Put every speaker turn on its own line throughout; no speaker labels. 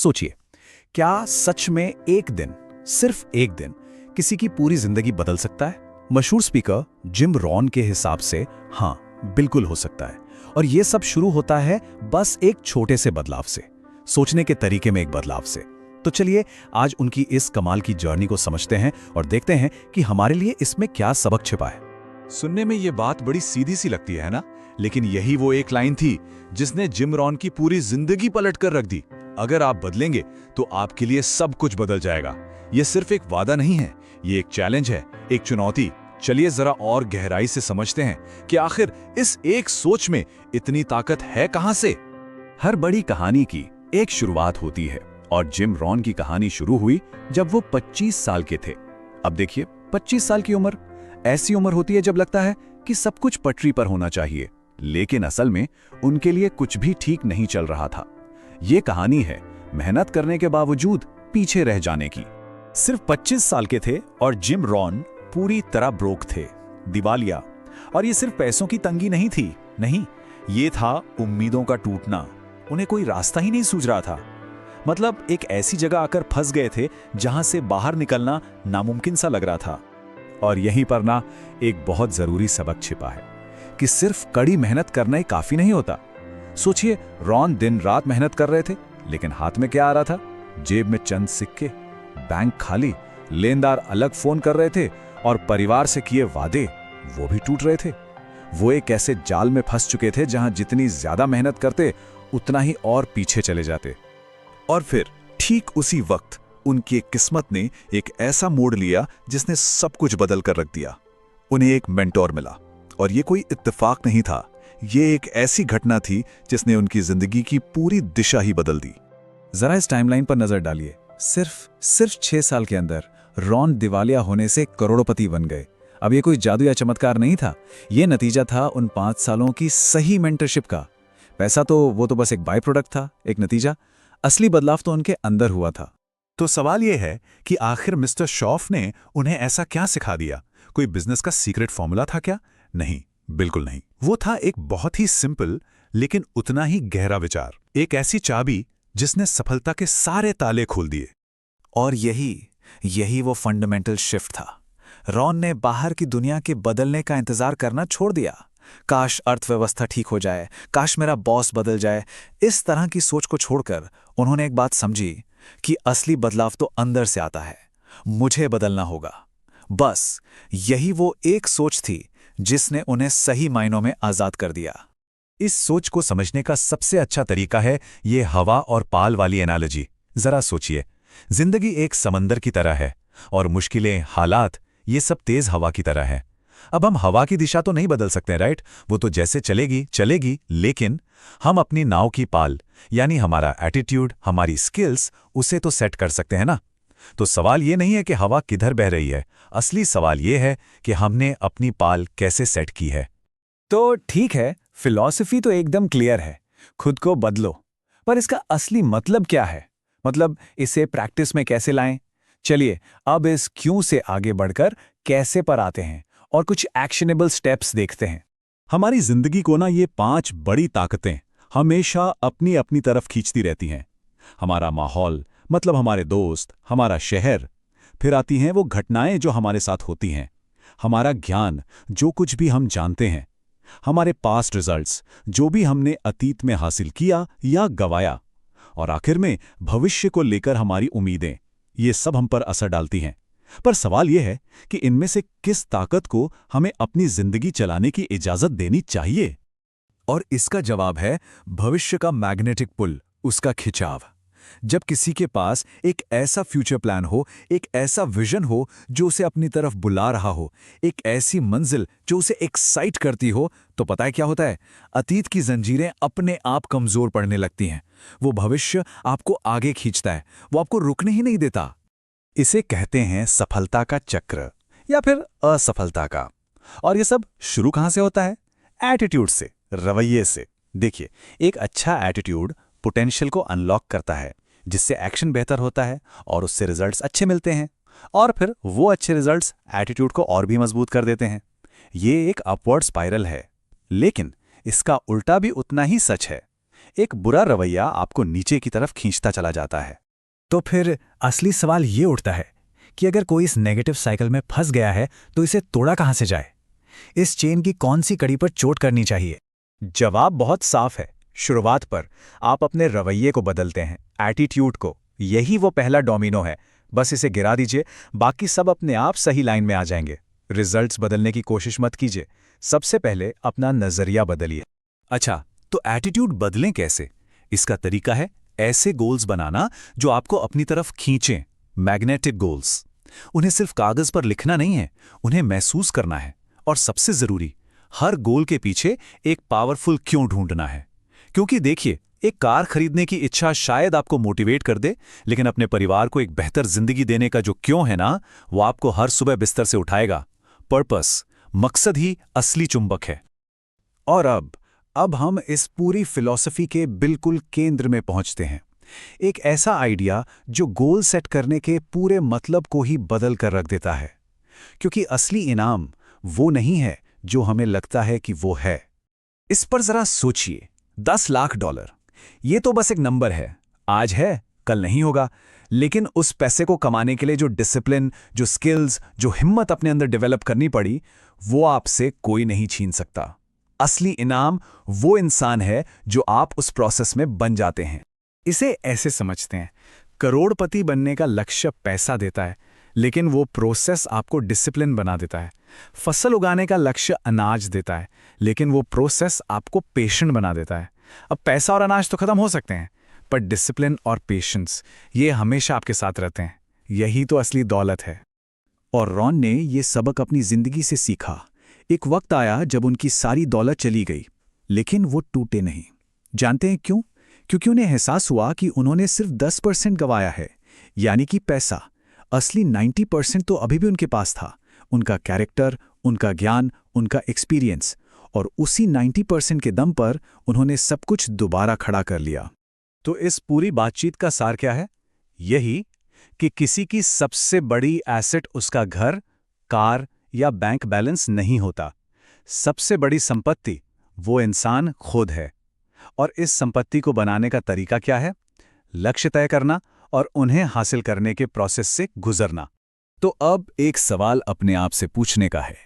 सोचिए, क्या सच में एक दिन, सिर्फ एक दिन, किसी की पूरी जिंदगी बदल सकता है? मशहूर स्पीकर जिम रॉन के हिसाब से हाँ, बिल्कुल हो सकता है। और ये सब शुरू होता है बस एक छोटे से बदलाव से, सोचने के तरीके में एक बदलाव से। तो चलिए आज उनकी इस कमाल की जर्नी को समझते हैं और देखते हैं कि हमारे लिए इसमें क्या सबक छिपा है।
सुनने में ये बात बड़ी सीधी सी लगती है ना, लेकिन यही वो एक लाइन थी जिसने जिम रॉन की पूरी जिंदगी पलट कर रख दी। अगर आप बदलेंगे तो आपके लिए सब कुछ बदल जाएगा। ये सिर्फ एक वादा नहीं है, ये एक चैलेंज है, एक चुनौती। चलिए जरा और गहराई से समझते हैं कि आखिर इस एक सोच में इतनी ताकत है कहां से।
हर बड़ी कहानी की एक शुरुआत होती है और जिम रॉन की कहानी शुरू हुई जब वो 25 साल के थे। अब देखिए, 25 साल की उम्र ऐसी उम्र होती है जब लगता है कि सब कुछ पटरी पर होना चाहिए, लेकिन असल में उनके लिए कुछ भी ठीक नहीं चल रहा था। ये कहानी है मेहनत करने के बावजूद पीछे रह जाने की। सिर्फ 25 साल के थे और जिम रॉन पूरी तरह ब्रोक थे, दिवालिया। और ये सिर्फ पैसों की तंगी नहीं थी, नहीं, ये था उम्मीदों का टूटना। उन्हें कोई रास्ता ही नहीं सूझ रहा था। मतलब एक ऐसी जगह आकर फंस गए थे जहां से बाहर निकलना नामुमकिन सा लग रहा था। और यहीं पर ना एक बहुत जरूरी सबक छिपा है कि सिर्फ कड़ी मेहनत करना ही काफी नहीं होता। सोचिए, रॉन दिन रात मेहनत कर रहे थे, लेकिन हाथ में क्या आ रहा था? जेब में चंद सिक्के, बैंक खाली, लेनदार अलग फोन कर रहे थे और परिवार से किए वादे वो भी टूट रहे थे। वो एक ऐसे जाल में फंस चुके थे जहां जितनी ज्यादा मेहनत करते उतना ही और पीछे चले जाते। और फिर ठीक उसी वक्त उनकी किस्मत ने एक ऐसा मोड़ लिया जिसने सब कुछ बदल कर रख दिया। उन्हें एक मेंटोर मिला, और ये कोई इत्तेफाक नहीं था, ये एक ऐसी घटना थी जिसने उनकी जिंदगी की पूरी दिशा ही बदल दी। जरा इस टाइमलाइन पर नजर डालिए। सिर्फ 6 साल के अंदर रॉन दिवालिया होने से करोड़पति बन गए। अब ये कोई जादू या चमत्कार नहीं था, ये नतीजा था उन 5 सालों की सही मेंटरशिप का। पैसा तो वो तो बस एक बाय प्रोडक्ट था, एक नतीजा। असली बदलाव तो उनके अंदर हुआ था।
तो सवाल यह है कि आखिर मिस्टर शॉफ ने उन्हें ऐसा क्या सिखा दिया? कोई बिजनेस का सीक्रेट फॉर्मूला था क्या? नहीं, बिल्कुल नहीं। वो था एक बहुत ही सिंपल लेकिन उतना ही गहरा विचार, एक ऐसी चाबी जिसने सफलता के सारे ताले खोल दिए।
और यही वो फंडामेंटल शिफ्ट था। रॉन ने बाहर की दुनिया के बदलने का इंतजार करना छोड़ दिया। काश अर्थव्यवस्था ठीक हो जाए, काश मेरा बॉस बदल जाए, इस तरह की सोच को छोड़कर उन्होंने एक बात समझी कि असली बदलाव तो अंदर से आता है। मुझे बदलना होगा। बस यही वो एक सोच थी जिसने उन्हें सही मायनों में आजाद कर दिया।
इस सोच को समझने का सबसे अच्छा तरीका है ये हवा और पाल वाली एनालॉजी। जरा सोचिए, जिंदगी एक समंदर की तरह है और मुश्किलें, हालात, ये सब तेज हवा की तरह है। अब हम हवा की दिशा तो नहीं बदल सकते, राइट? वो तो जैसे चलेगी चलेगी, लेकिन हम अपनी नाव की पाल, यानी हमारा एटीट्यूड, हमारी स्किल्स, उसे तो सेट कर सकते हैं ना। तो सवाल ये नहीं है कि हवा किधर बह रही है, असली सवाल ये है कि हमने अपनी पाल कैसे सेट की है।
तो ठीक है, फिलॉसफी तो एकदम क्लियर है, खुद को बदलो। पर इसका असली मतलब क्या है? मतलब इसे प्रैक्टिस में कैसे लाएं? चलिए अब इस क्यों से आगे बढ़कर कैसे पर आते हैं और कुछ एक्शनेबल स्टेप्स देखते हैं।
हमारी जिंदगी को ना ये 5 बड़ी ताकतें हमेशा अपनी अपनी तरफ खींचती रहती हैं। हमारा माहौल, मतलब हमारे दोस्त, हमारा शहर। फिर आती हैं वो घटनाएं जो हमारे साथ होती हैं। हमारा ज्ञान, जो कुछ भी हम जानते हैं। हमारे पास्ट रिजल्ट्स, जो भी हमने अतीत में हासिल किया या गंवाया। और आखिर में भविष्य को लेकर हमारी उम्मीदें, ये सब हम पर असर डालती हैं। पर सवाल यह है कि इनमें से किस ताकत को हमें अपनी जिंदगी चलाने की इजाजत देनी चाहिए?
और इसका जवाब है भविष्य का मैग्नेटिक पुल, उसका खिंचाव। जब किसी के पास एक ऐसा फ्यूचर प्लान हो, एक ऐसा विजन हो जो उसे अपनी तरफ बुला रहा हो, एक ऐसी मंजिल जो उसे एक्साइट करती हो, तो पता है क्या होता है? अतीत की जंजीरें अपने आप कमजोर पड़ने लगती हैं। वो भविष्य आपको आगे खींचता है, वो आपको रुकने ही नहीं देता।
इसे कहते हैं सफलता का चक्र या फिर असफलता का। और ये सब शुरू कहां से होता है? एटीट्यूड से, रवैये से। देखिए, एक अच्छा एटीट्यूड पोटेंशियल को अनलॉक करता है, जिससे एक्शन बेहतर होता है और उससे रिजल्ट्स अच्छे मिलते हैं। और फिर वो अच्छे रिजल्ट्स एटीट्यूड को और भी मजबूत कर देते हैं। ये एक अपवर्ड स्पाइरल है। लेकिन इसका उल्टा भी उतना ही सच है। एक बुरा रवैया आपको नीचे की तरफ खींचता चला जाता है।
तो फिर असली सवाल ये उठता है कि अगर कोई इस नेगेटिव साइकिल में फंस गया है तो इसे तोड़ा कहाँ से जाए? इस चेन की कौन सी कड़ी पर चोट करनी चाहिए?
जवाब बहुत साफ है। शुरुआत पर आप अपने रवैये को बदलते हैं, एटीट्यूड को। यही वो पहला डोमिनो है। बस इसे गिरा दीजिए, बाकी सब अपने आप सही लाइन में आ जाएंगे। रिजल्ट्स बदलने की कोशिश मत कीजिए, सबसे पहले अपना नजरिया बदलिए।
अच्छा, तो एटीट्यूड बदलें कैसे? इसका तरीका है ऐसे गोल्स बनाना जो आपको अपनी तरफ खींचें, मैग्नेटिक गोल्स। उन्हें सिर्फ कागज पर लिखना नहीं है, उन्हें महसूस करना है। और सबसे जरूरी, हर गोल के पीछे एक पावरफुल क्यों ढूंढना है। क्योंकि देखिए, एक कार खरीदने की इच्छा शायद आपको मोटिवेट कर दे, लेकिन अपने परिवार को एक बेहतर जिंदगी देने का जो क्यों है ना, वो आपको हर सुबह बिस्तर से उठाएगा। पर्पस, मकसद ही असली चुंबक है।
और अब हम इस पूरी फिलॉसफी के बिल्कुल केंद्र में पहुंचते हैं। एक ऐसा आइडिया जो गोल सेट करने के पूरे मतलब को ही बदल कर रख देता है। क्योंकि असली इनाम वो नहीं है जो हमें लगता है कि वो है। इस पर जरा सोचिए, $10 लाख, ये तो बस एक नंबर है। आज है, कल नहीं होगा। लेकिन उस पैसे को कमाने के लिए जो डिसिप्लिन, जो स्किल्स, जो हिम्मत अपने अंदर डेवलप करनी पड़ी, वो आपसे कोई नहीं छीन सकता। असली इनाम वो इंसान है जो आप उस प्रोसेस में बन जाते हैं।
इसे ऐसे समझते हैं, करोड़पति बनने का लक्ष्य पैसा देता है, लेकिन वो प्रोसेस आपको डिसिप्लिन बना देता है। फसल उगाने का लक्ष्य अनाज देता है, लेकिन वो प्रोसेस आपको पेशेंट बना देता है। अब पैसा और अनाज तो खत्म हो सकते हैं, पर डिसिप्लिन और पेशेंस ये हमेशा आपके साथ रहते हैं। यही तो असली दौलत है।
और रॉन ने ये सबक अपनी जिंदगी से सीखा। एक वक्त आया जब उनकी सारी दौलत चली गई, लेकिन वो टूटे नहीं। जानते हैं क्यों? क्योंकि उन्हें एहसास हुआ कि उन्होंने सिर्फ 10% गंवाया है, यानी कि पैसा। असली 90% तो अभी भी उनके पास था। उनका कैरेक्टर, उनका ज्ञान, उनका एक्सपीरियंस। और उसी 90% के दम पर उन्होंने सब कुछ दोबारा खड़ा कर लिया।
तो इस पूरी बातचीत का सार क्या है? यही कि किसी की सबसे बड़ी एसेट उसका घर, कार या बैंक बैलेंस नहीं होता। सबसे बड़ी संपत्ति वो इंसान खुद है। और इस संपत्ति को बनाने का तरीका क्या है? लक्ष्य तय करना और उन्हें हासिल करने के प्रोसेस से गुजरना। तो अब एक सवाल अपने आप से पूछने का है।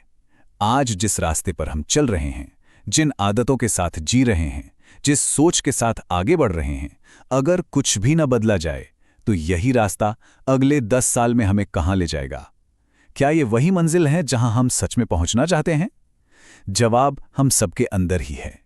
आज जिस रास्ते पर हम चल रहे हैं, जिन आदतों के साथ जी रहे हैं, जिस सोच के साथ आगे बढ़ रहे हैं, अगर कुछ भी न बदला जाए तो यही रास्ता अगले 10 साल में हमें कहां ले जाएगा? क्या ये वही मंजिल है जहां हम सच में पहुंचना चाहते हैं? जवाब हम सबके अंदर ही है।